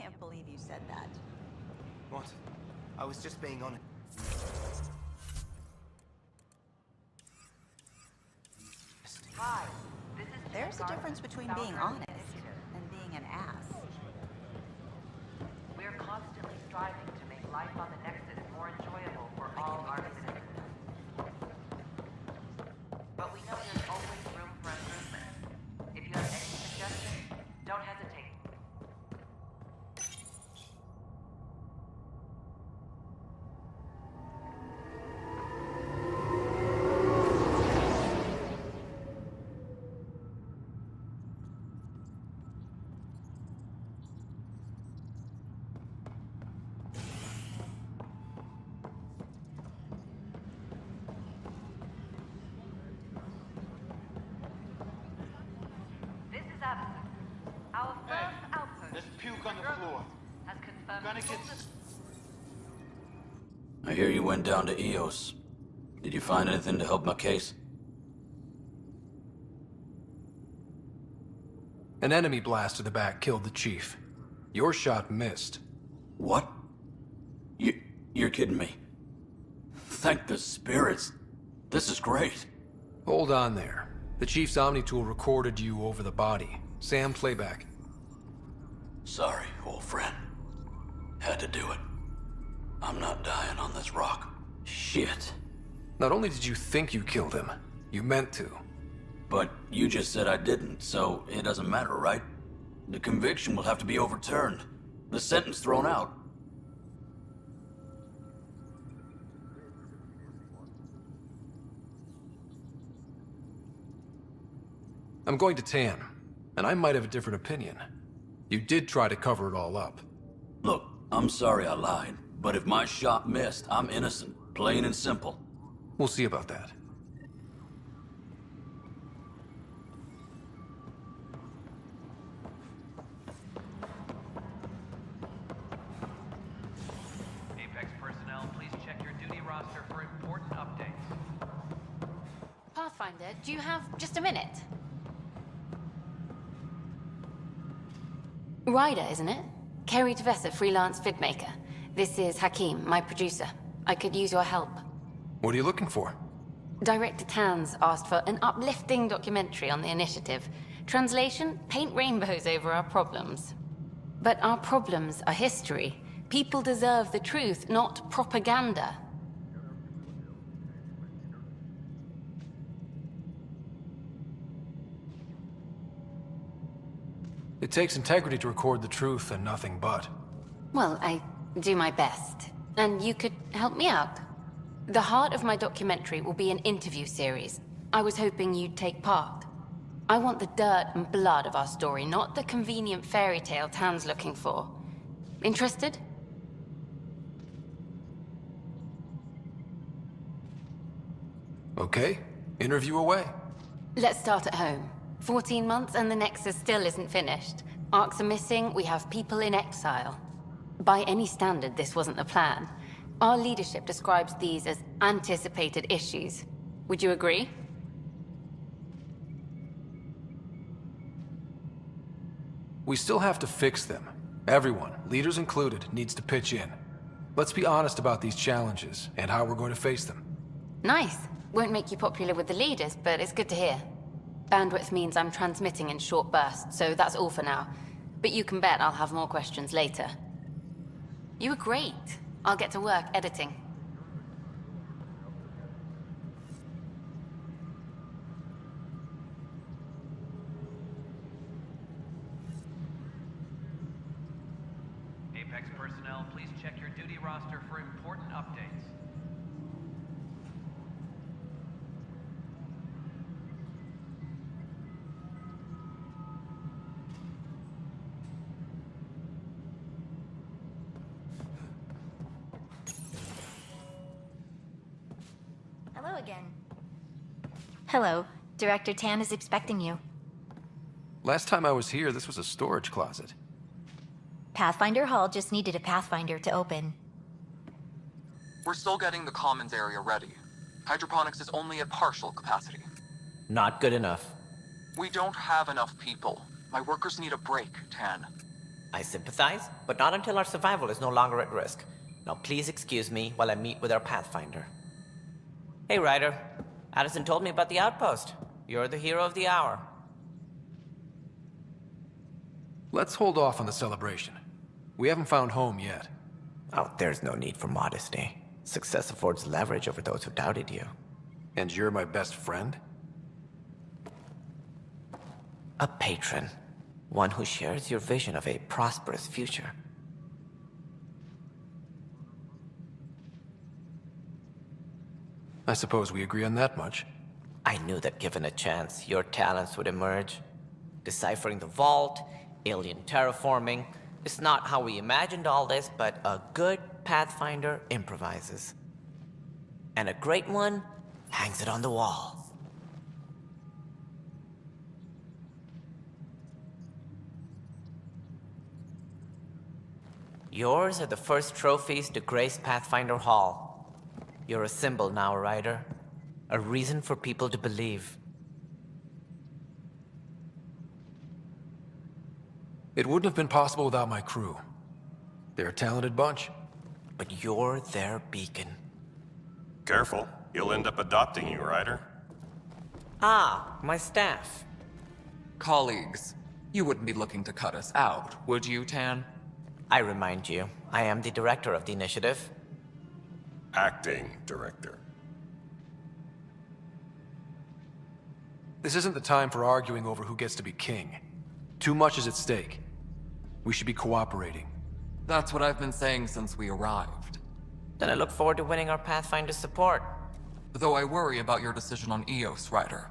can't believe you said that. What? I was just being honest. Hi, this is There's a difference between being honest and being an ass. We're constantly striving to make life on the Nexus more enjoyable for all our citizens. But we know there's always room for improvement. If you have any suggestions, don't hesitate. Our first outpost. There's puke on the floor. Has confirmed. Gonna get. I hear you went down to EOS. Did you find anything to help my case? An enemy blast to the back killed the chief. Your shot missed. What? You're kidding me. Thank the spirits. This is great. Hold on there. The chief's Omni tool recorded you over the body. Sam, playback. Sorry, old friend. Had to do it. I'm not dying on this rock. Shit. Not only did you think you killed him, you meant to. But you just said I didn't, so it doesn't matter, right? The conviction will have to be overturned. The sentence thrown out. I'm going to Tan, and I might have a different opinion. You did try to cover it all up. Look, I'm sorry I lied, but if my shot missed, I'm innocent. Plain and simple. We'll see about that. Apex personnel, please check your duty roster for important updates. Pathfinder, do you have just a minute? Ryder, isn't it? Kerry Tavessa, freelance vidmaker. This is Hakeem, my producer. I could use your help. What are you looking for? Director Tanz asked for an uplifting documentary on the initiative. Translation, paint rainbows over our problems. But our problems are history. People deserve the truth, not propaganda. It takes integrity to record the truth and nothing but. Well, I do my best. And you could help me out. The heart of my documentary will be an interview series. I was hoping you'd take part. I want the dirt and blood of our story, not the convenient fairy tale Tan's looking for. Interested? Okay, interview away. Let's start at home. 14 months and the Nexus still isn't finished. Arcs are missing, we have people in exile. By any standard, this wasn't the plan. Our leadership describes these as anticipated issues. Would you agree? We still have to fix them. Everyone, leaders included, needs to pitch in. Let's be honest about these challenges and how we're going to face them. Nice. Won't make you popular with the leaders, but it's good to hear. Bandwidth means I'm transmitting in short bursts, so that's all for now. But you can bet I'll have more questions later. You were great. I'll get to work editing. Apex personnel, please check your duty roster for important updates. Hello again. Hello. Director Tan is expecting you. Last time I was here, this was a storage closet. Pathfinder Hall just needed a Pathfinder to open. We're still getting the commons area ready. Hydroponics is only at partial capacity. Not good enough. We don't have enough people. My workers need a break, Tan. I sympathize, but not until our survival is no longer at risk. Now please excuse me while I meet with our Pathfinder. Hey, Ryder. Addison told me about the outpost. You're the hero of the hour. Let's hold off on the celebration. We haven't found home yet. Oh, there's no need for modesty. Success affords leverage over those who doubted you. And you're my best friend? A patron. One who shares your vision of a prosperous future. I suppose we agree on that much. I knew that given a chance, your talents would emerge. Deciphering the vault, alien terraforming. It's not how we imagined all this, but a good Pathfinder improvises. And a great one hangs it on the wall. Yours are the first trophies to grace Pathfinder Hall. You're a symbol now, Ryder. A reason for people to believe. It wouldn't have been possible without my crew. They're a talented bunch. But you're their beacon. Careful. He'll end up adopting you, Ryder. Ah, my staff. Colleagues, you wouldn't be looking to cut us out, would you, Tan? I remind you, I am the director of the initiative. Acting director. This isn't the time for arguing over who gets to be king. Too much is at stake. We should be cooperating. That's what I've been saying since we arrived. Then I look forward to winning our Pathfinder support. Though I worry about your decision on Eos, Ryder.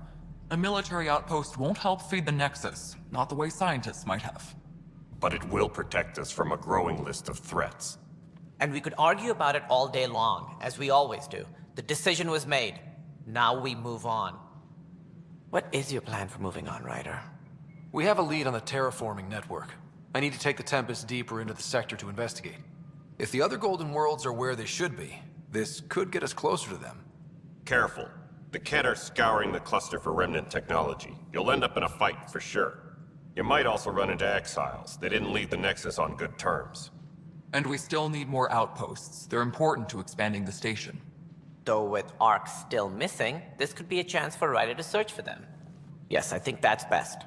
A military outpost won't help feed the Nexus, not the way scientists might have. But it will protect us from a growing list of threats. And we could argue about it all day long, as we always do. The decision was made. Now we move on. What is your plan for moving on, Ryder? We have a lead on the terraforming network. I need to take the Tempest deeper into the sector to investigate. If the other Golden Worlds are where they should be, this could get us closer to them. Careful. The Kett are scouring the cluster for remnant technology. You'll end up in a fight, for sure. You might also run into exiles. They didn't leave the Nexus on good terms. And we still need more outposts. They're important to expanding the station. Though with Ark still missing, this could be a chance for Ryder to search for them. Yes, I think that's best.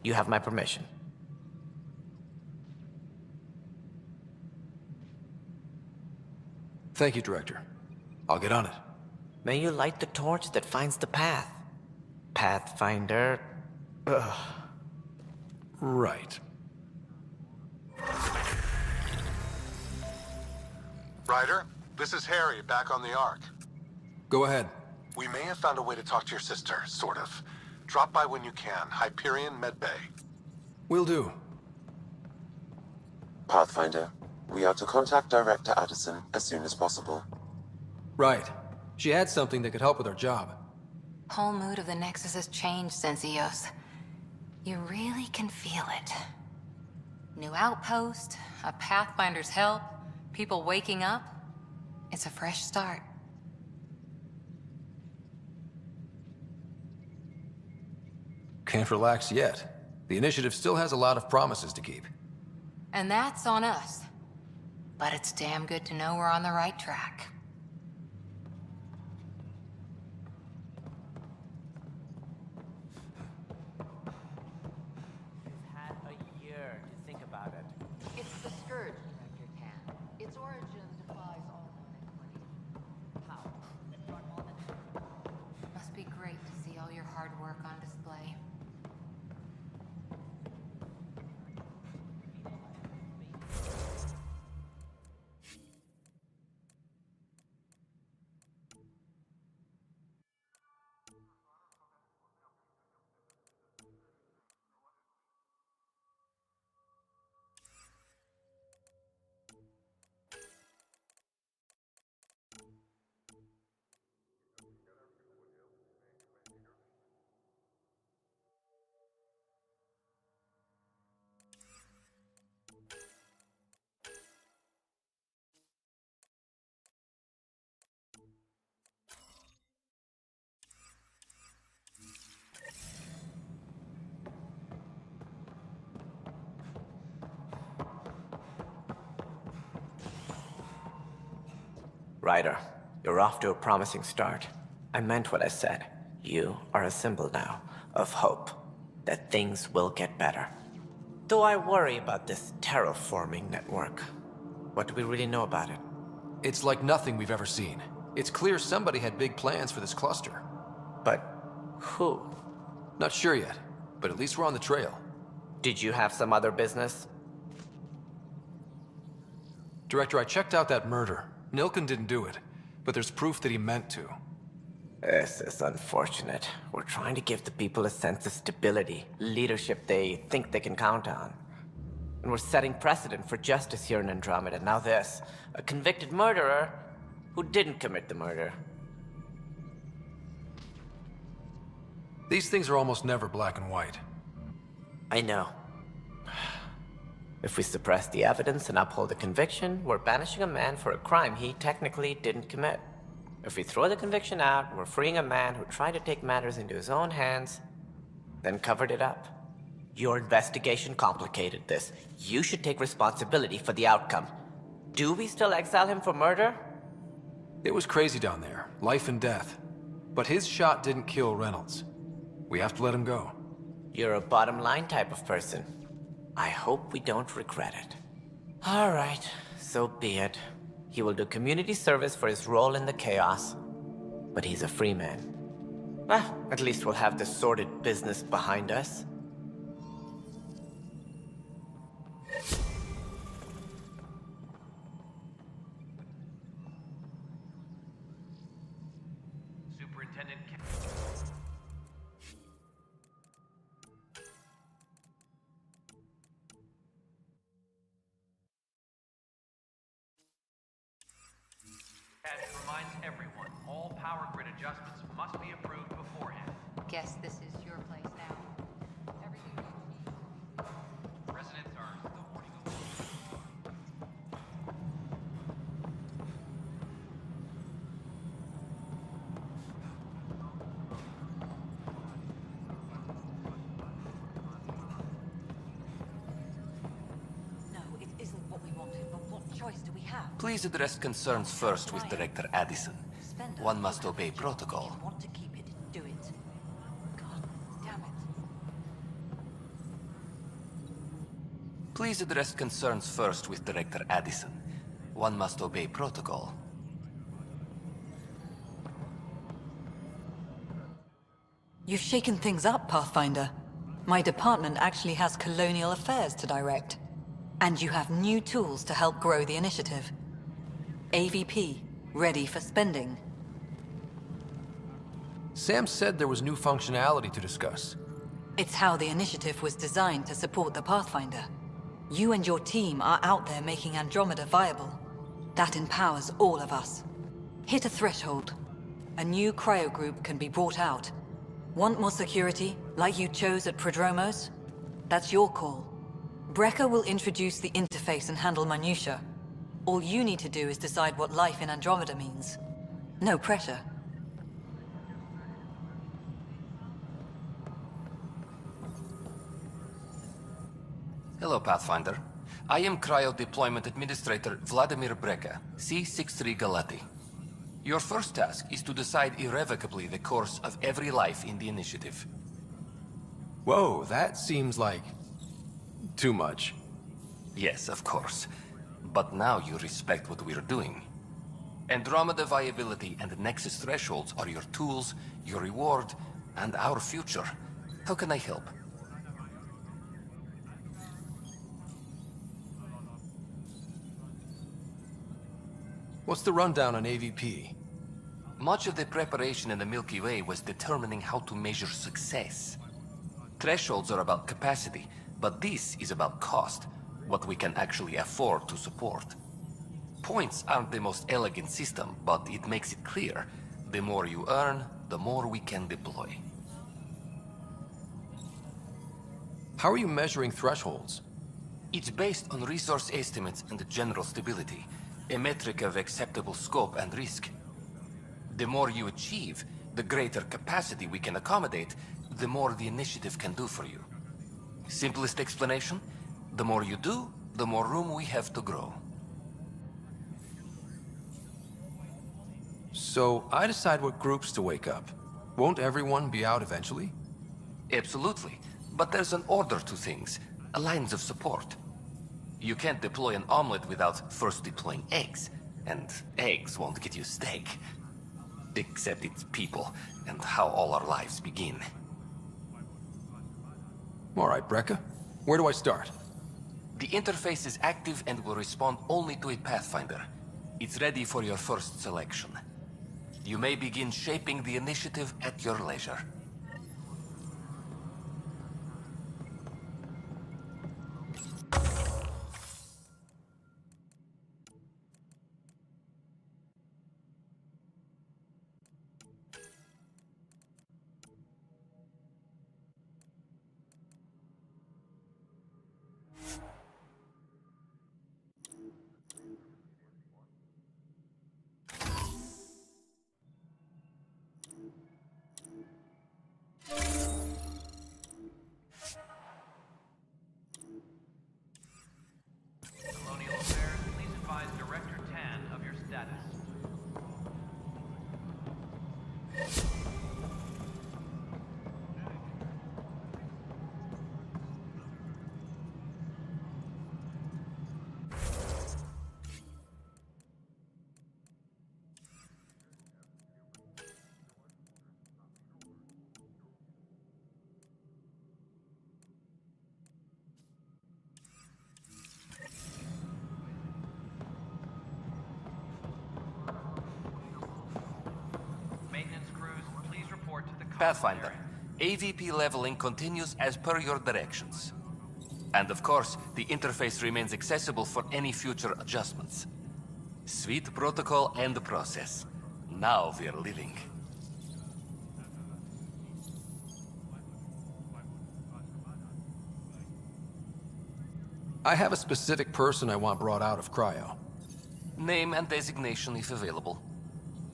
You have my permission. Thank you, Director. I'll get on it. May you light the torch that finds the path. Pathfinder... Ugh. Right. Ryder, this is Harry, back on the Ark. Go ahead. We may have found a way to talk to your sister, sort of. Drop by when you can. Hyperion Med Bay. Will do. Pathfinder, we are to contact Director Addison as soon as possible. Right. She had something that could help with our job. Whole mood of the Nexus has changed since Eos. You really can feel it. New outpost, a Pathfinder's help, people waking up. It's a fresh start. Can't relax yet. The initiative still has a lot of promises to keep. And that's on us. But it's damn good to know we're on the right track. We've had a year to think about it. It's the Scourge, Director Tan. Its origin defies all known explanation. How? Must be great to see all your hard work on display. Ryder, you're off to a promising start. I meant what I said. You are a symbol now of hope that things will get better. Though I worry about this terraforming network. What do we really know about it? It's like nothing we've ever seen. It's clear somebody had big plans for this cluster. But who? Not sure yet, but at least we're on the trail. Did you have some other business? Director, I checked out that murder. Nilken didn't do it, but there's proof that he meant to. This is unfortunate. We're trying to give the people a sense of stability, leadership they think they can count on. And we're setting precedent for justice here in Andromeda. Now this, a convicted murderer who didn't commit the murder. These things are almost never black and white. I know. If we suppress the evidence and uphold the conviction, we're banishing a man for a crime he technically didn't commit. If we throw the conviction out, we're freeing a man who tried to take matters into his own hands, then covered it up. Your investigation complicated this. You should take responsibility for the outcome. Do we still exile him for murder? It was crazy down there, life and death. But his shot didn't kill Reynolds. We have to let him go. You're a bottom line type of person. I hope we don't regret it. All right, so be it. He will do community service for his role in the chaos. But he's a free man. Well, at least we'll have the sordid business behind us. Superintendent reminds everyone, all power grid adjustments must be approved beforehand. Guess this is your place now. Everything Residents are still warning of No, it isn't what we wanted, but what choice do we have? Please address concerns first with Director Addison. One must obey protocol. Want to keep it, do it. God damn it. Please address concerns first with Director Addison. One must obey protocol. You've shaken things up, Pathfinder. My department actually has colonial affairs to direct. And you have new tools to help grow the initiative. AVP, ready for spending. Sam said there was new functionality to discuss. It's how the initiative was designed to support the Pathfinder. You and your team are out there making Andromeda viable. That empowers all of us. Hit a threshold. A new cryo group can be brought out. Want more security, like you chose at Prodromos? That's your call. Brecker will introduce the interface and handle minutiae. All you need to do is decide what life in Andromeda means. No pressure. Hello, Pathfinder. I am Cryo Deployment Administrator Vladimir Brecker, C-63 Galati. Your first task is to decide irrevocably the course of every life in the initiative. Whoa, that seems like... too much. Yes, of course. But now you respect what we're doing. Andromeda viability and Nexus thresholds are your tools, your reward, and our future. How can I help? What's the rundown on AVP? Much of the preparation in the Milky Way was determining how to measure success. Thresholds are about capacity, but this is about cost, what we can actually afford to support. Points aren't the most elegant system, but it makes it clear. The more you earn, the more we can deploy. How are you measuring thresholds? It's based on resource estimates and general stability, a metric of acceptable scope and risk. The more you achieve, the greater capacity we can accommodate, the more the initiative can do for you. Simplest explanation, the more you do, the more room we have to grow. So I decide what groups to wake up. Won't everyone be out eventually? Absolutely. But there's an order to things, lines of support. You can't deploy an omelet without first deploying eggs. And eggs won't get you steak. Except it's people, and how all our lives begin. All right, Brekka. Where do I start? The interface is active and will respond only to a Pathfinder. It's ready for your first selection. You may begin shaping the initiative at your leisure. Colonial Affairs, please advise Director Tan of your status. Maintenance crews, please report to the Pathfinder, AVP leveling continues as per your directions. And of course, the interface remains accessible for any future adjustments. Sweet protocol and process. Now we're living. I have a specific person I want brought out of cryo. Name and designation if available.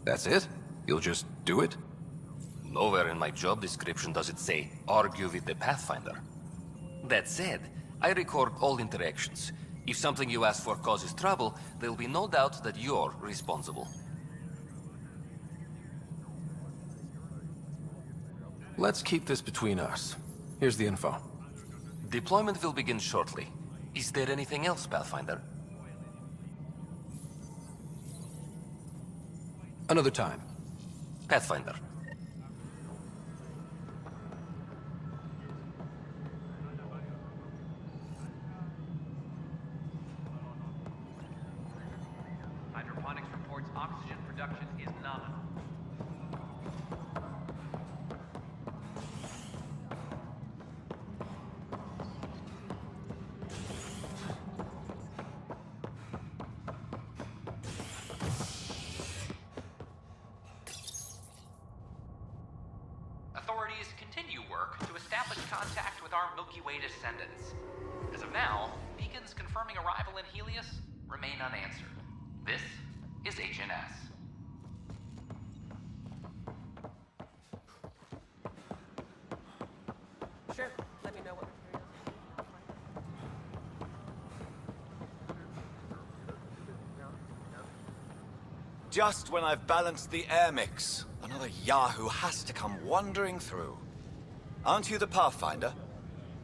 That's it? You'll just do it? Nowhere in my job description does it say, argue with the Pathfinder. That said, I record all interactions. If something you ask for causes trouble, there'll be no doubt that you're responsible. Let's keep this between us. Here's the info. Deployment will begin shortly. Is there anything else, Pathfinder? Another time. Pathfinder. Hydroponics reports oxygen production is nominal. Authorities continue work to establish contact with our Milky Way descendants. As of now, beacons confirming arrival in Helios remain unanswered. This is HNS. Sure, let me know what Just when I've balanced the air mix, another Yahoo has to come wandering through. Aren't you the Pathfinder?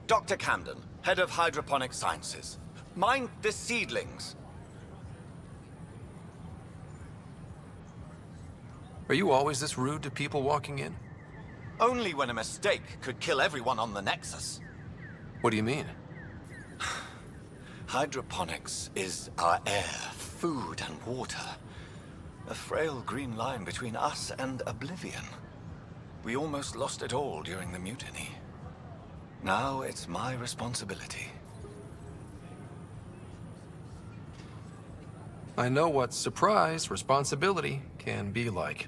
Dr. Camden, head of hydroponic sciences. Mind the seedlings. Are you always this rude to people walking in? Only when a mistake could kill everyone on the Nexus. What do you mean? Hydroponics is our air, food, and water. A frail green line between us and oblivion. We almost lost it all during the mutiny. Now it's my responsibility. I know what surprise responsibility can be like.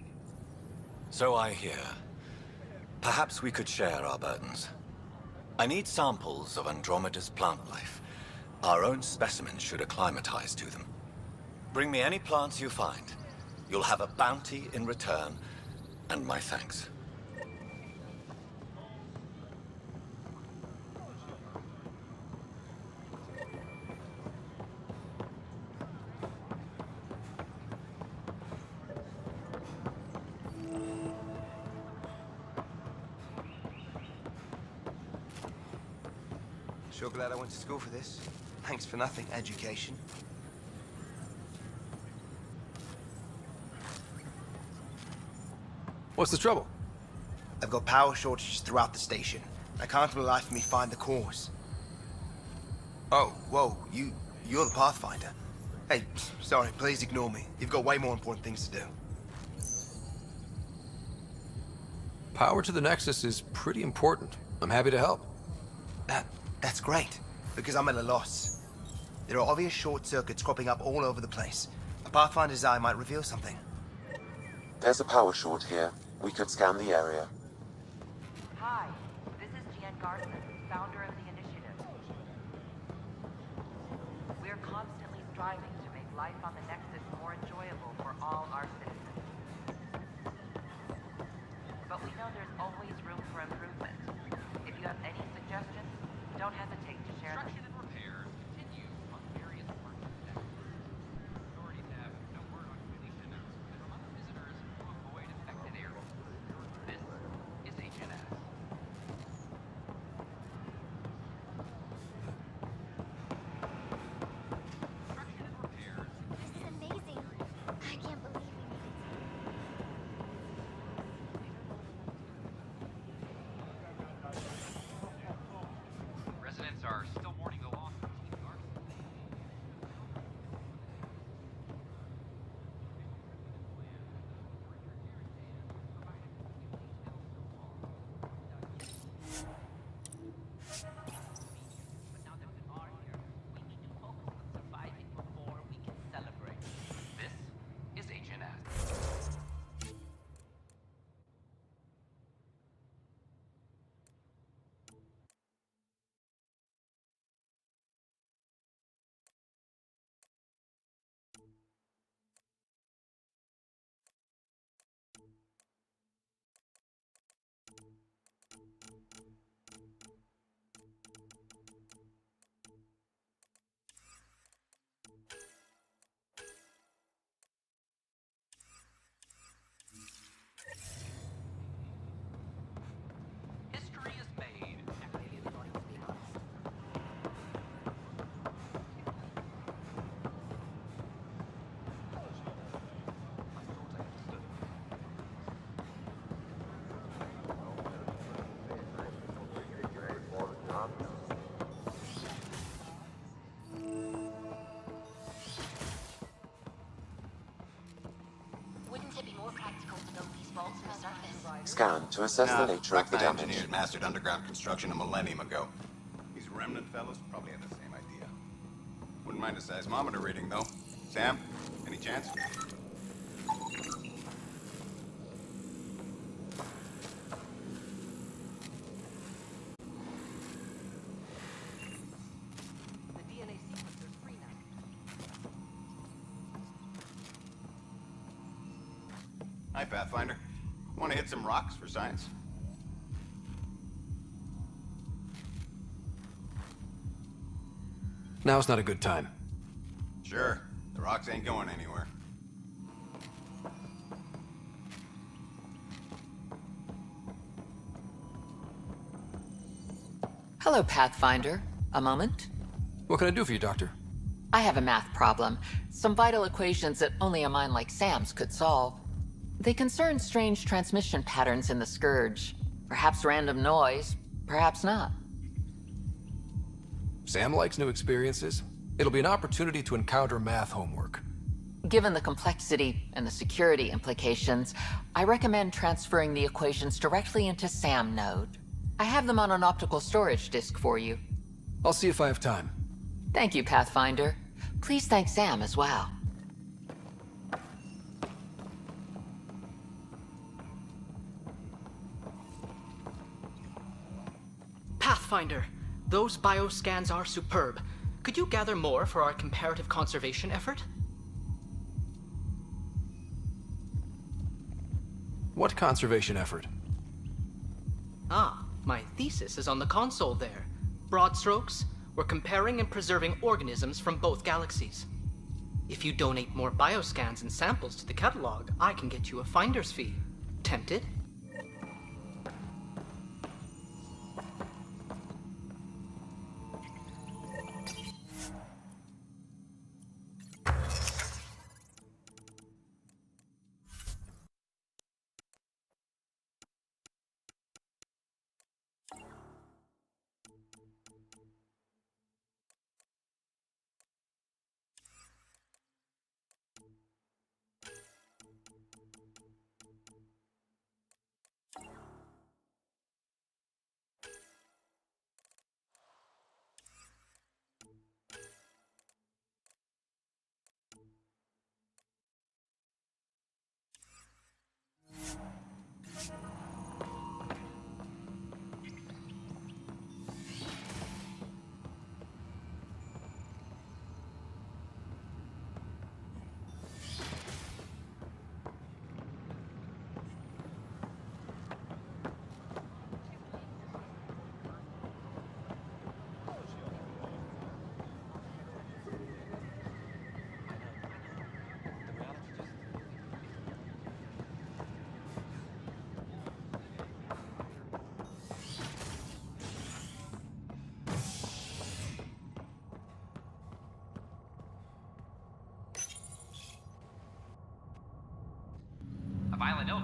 So I hear. Perhaps we could share our burdens. I need samples of Andromeda's plant life. Our own specimens should acclimatize to them. Bring me any plants you find. You'll have a bounty in return, and my thanks. Sure glad I went to school for this. Thanks for nothing, education. What's the trouble? I've got power shortages throughout the station. I can't for the life of me find the cause. Oh, whoa, you're the Pathfinder. Hey, sorry, please ignore me. You've got way more important things to do. Power to the Nexus is pretty important. I'm happy to help. That's great, because I'm at a loss. There are obvious short circuits cropping up all over the place. A Pathfinder's eye might reveal something. There's a power short here. We could scan the area. Hi, this is Jan Garson, founder of the initiative. We're constantly striving to make life on the Nexus more enjoyable for all our citizens. But we know there's always room for improvement. If you have any suggestions, don't hesitate to share them. Construction and repair continue on various parts of the Nexus. Authorities have no word on completion and allow visitors to avoid affected areas. This is HNS. Construction and repairs. This is amazing. I can't believe we made it. Residents are still mourning the loss of Team Garden. But now that we are here, we need to focus on surviving before we can celebrate. This is HNS. History is made. Wouldn't it be more practical to build these vaults from the surface? Scan to assess the nature of the damage. Engineers mastered underground construction a millennium ago. These remnant fellows probably had the same idea. Wouldn't mind a seismometer reading, though. Sam, any chance? The DNA sequencer's free now. Hi, Pathfinder. Want to hit some rocks for science? Now's not a good time. Sure. The rocks ain't going anywhere. Hello, Pathfinder. A moment? What can I do for you, Doctor? I have a math problem. Some vital equations that only a mind like Sam's could solve. They concern strange transmission patterns in the Scourge. Perhaps random noise, perhaps not. Sam likes new experiences. It'll be an opportunity to encounter math homework. Given the complexity and the security implications, I recommend transferring the equations directly into SAM node. I have them on an optical storage disk for you. I'll see if I have time. Thank you, Pathfinder. Please thank Sam as well. Pathfinder, those bioscans are superb. Could you gather more for our comparative conservation effort? What conservation effort? Ah, my thesis is on the console there. Broad strokes, we're comparing and preserving organisms from both galaxies. If you donate more bioscans and samples to the catalog, I can get you a finder's fee. Tempted?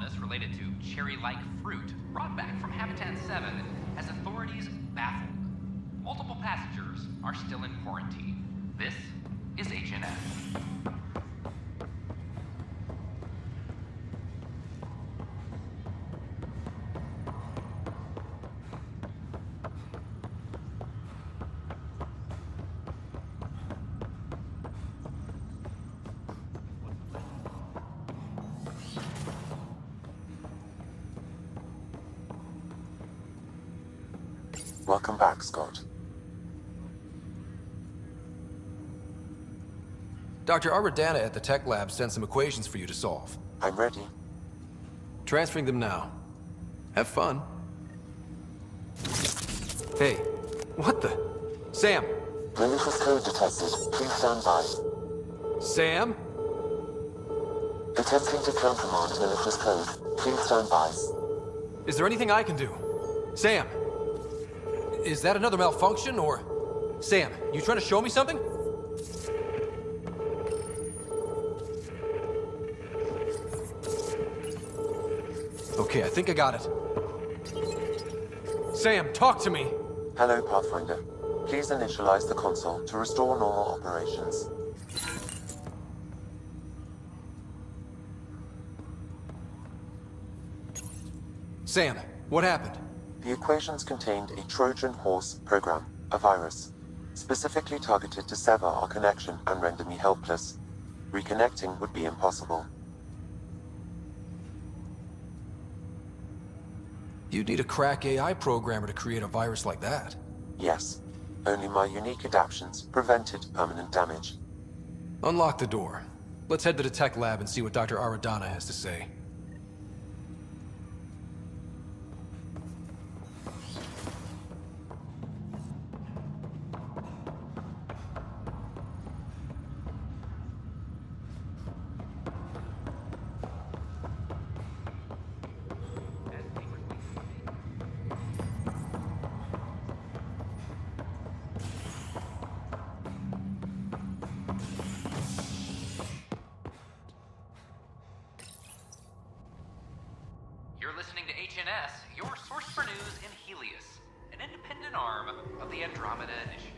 illness related to cherry-like fruit brought back from Habitat 7 has authorities baffled. Multiple passengers are still in quarantine. This is HNS. Welcome back, Scott. Dr. Aradana at the tech lab sent some equations for you to solve. I'm ready. Transferring them now. Have fun. Hey, what the? Sam! Malicious code detected. Please stand by. Sam? Attempting to countermand malicious code. Please stand by. Is there anything I can do? Sam! Is that another malfunction, or... Sam, you trying to show me something? Okay, I think I got it. Sam, talk to me! Hello, Pathfinder. Please initialize the console to restore normal operations. Sam, what happened? The equations contained a Trojan horse program, a virus, specifically targeted to sever our connection and render me helpless. Reconnecting would be impossible. You'd need a crack AI programmer to create a virus like that. Yes. Only my unique adaptions prevented permanent damage. Unlock the door. Let's head to the tech lab and see what Dr. Aradana has to say. You're listening to HNS, your source for news in Helios, an independent arm of the Andromeda Initiative.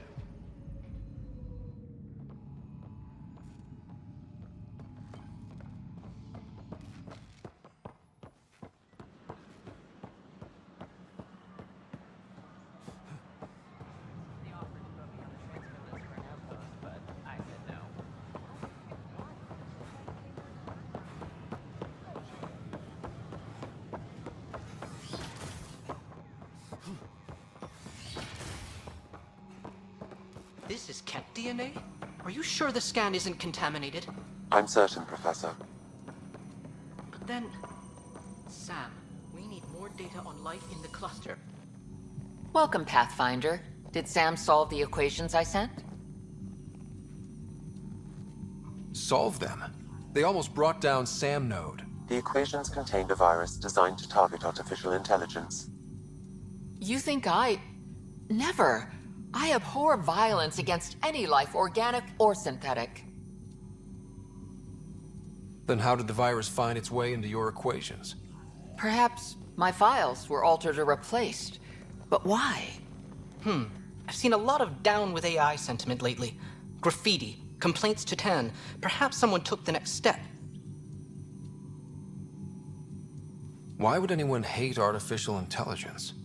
This is cat DNA? Are you sure the scan isn't contaminated? I'm certain, Professor. But then... Sam, we need more data on life in the cluster. Welcome, Pathfinder. Did Sam solve the equations I sent? Solve them? They almost brought down Sam Node. The equations contained a virus designed to target artificial intelligence. You think I... Never. I abhor violence against any life, organic or synthetic. Then how did the virus find its way into your equations? Perhaps my files were altered or replaced. But why? I've seen a lot of down with AI sentiment lately. Graffiti, complaints to 10. Perhaps someone took the next step. Why would anyone hate artificial intelligence?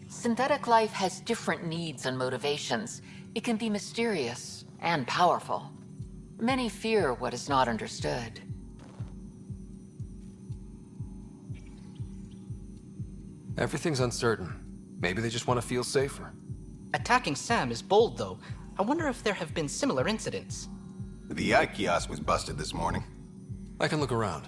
Synthetic life has different needs and motivations. It can be mysterious and powerful. Many fear what is not understood. Everything's uncertain. Maybe they just want to feel safer. Attacking Sam is bold, though. I wonder if there have been similar incidents. The eye kiosk was busted this morning. I can look around.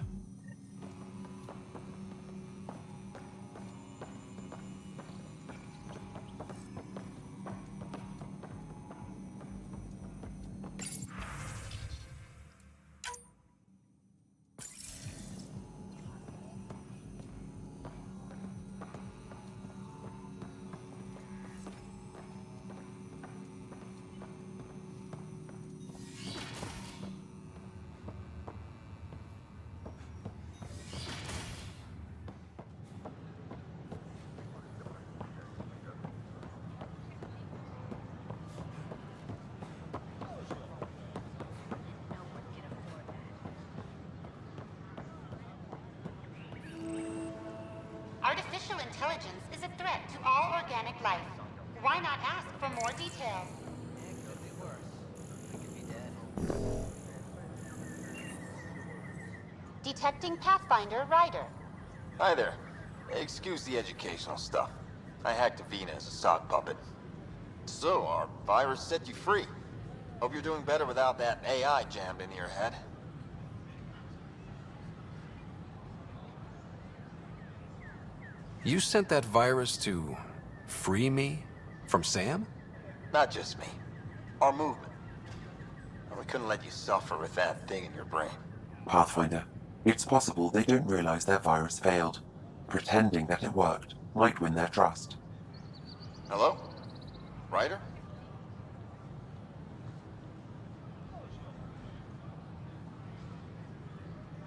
threat to all organic life. Why not ask for more details? Detecting Pathfinder Rider. Hi there. Excuse the educational stuff. I hacked Avina as a sock puppet. So, our virus set you free. Hope you're doing better without that AI jammed into your head. You sent that virus to free me from Sam? Not just me. Our movement. We couldn't let you suffer with that thing in your brain. Pathfinder, it's possible they don't realize their virus failed. Pretending that it worked might win their trust. Hello? Ryder?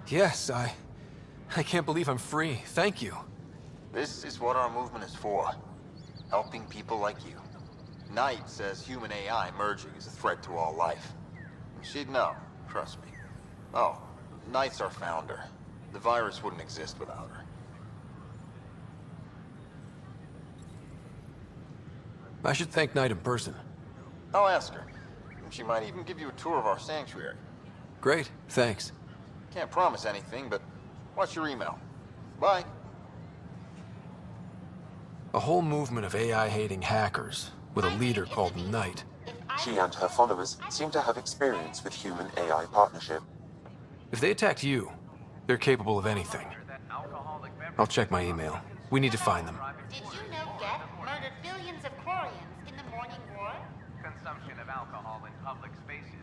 Yes, I can't believe I'm free. Thank you. This is what our movement is for. Helping people like you. Knight says human AI merging is a threat to all life. She'd know, trust me. Oh, Knight's our founder. The virus wouldn't exist without her. I should thank Knight in person. I'll ask her. She might even give you a tour of our sanctuary. Great, thanks. Can't promise anything, but watch your email. Bye. A whole movement of AI-hating hackers with a leader called Knight. She and her followers seem to have experience with human-AI partnership. If they attacked you, they're capable of anything. I'll check my email. We need to find them. Did you know Get murdered billions of Quarians in the Morning War? Consumption of alcohol in public spaces.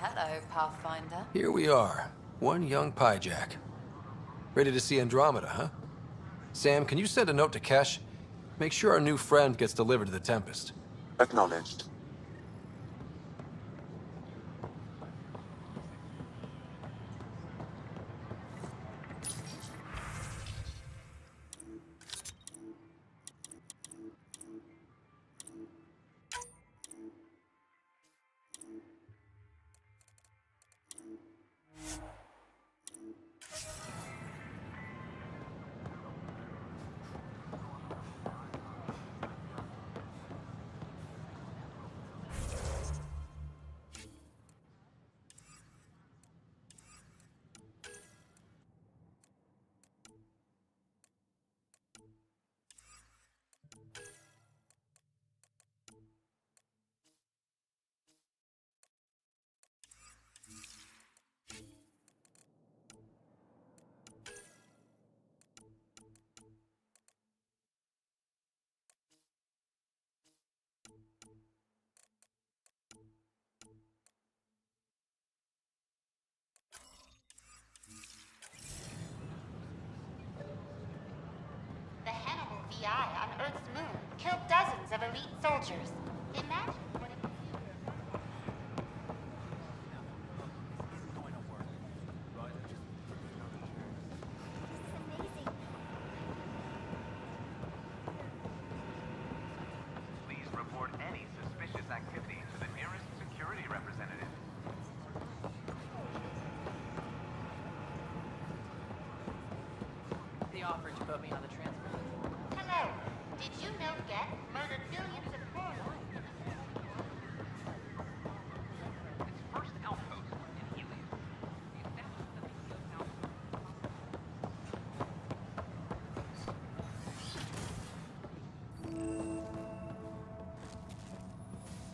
Hello, Pathfinder. Here we are, one young Pyjack. Ready to see Andromeda, huh? Sam, can you send a note to Kesh? Make sure our new friend gets delivered to the Tempest. Acknowledged. The Hannibal VI on Earth's moon killed dozens of elite soldiers. Imagine what it would Please report any suspicious activity to the nearest security representative. They offered to put me on the transfer. Hello. Did you know Get murdered billions of Quarians? Its first outpost in Helios. The establishment of the Helios outpost.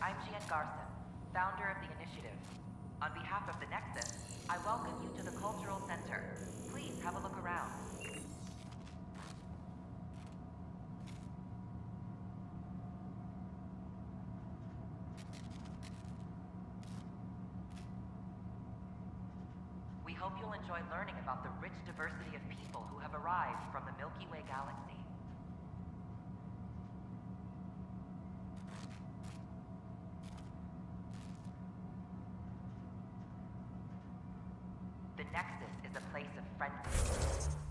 I'm Jan Garson, founder of the initiative. On behalf of the Nexus, I welcome you to the Cultural Center. Please have a look around. We hope you'll enjoy learning about the rich diversity of people who have arrived from the Milky Way galaxy. The Nexus is a place of friendliness.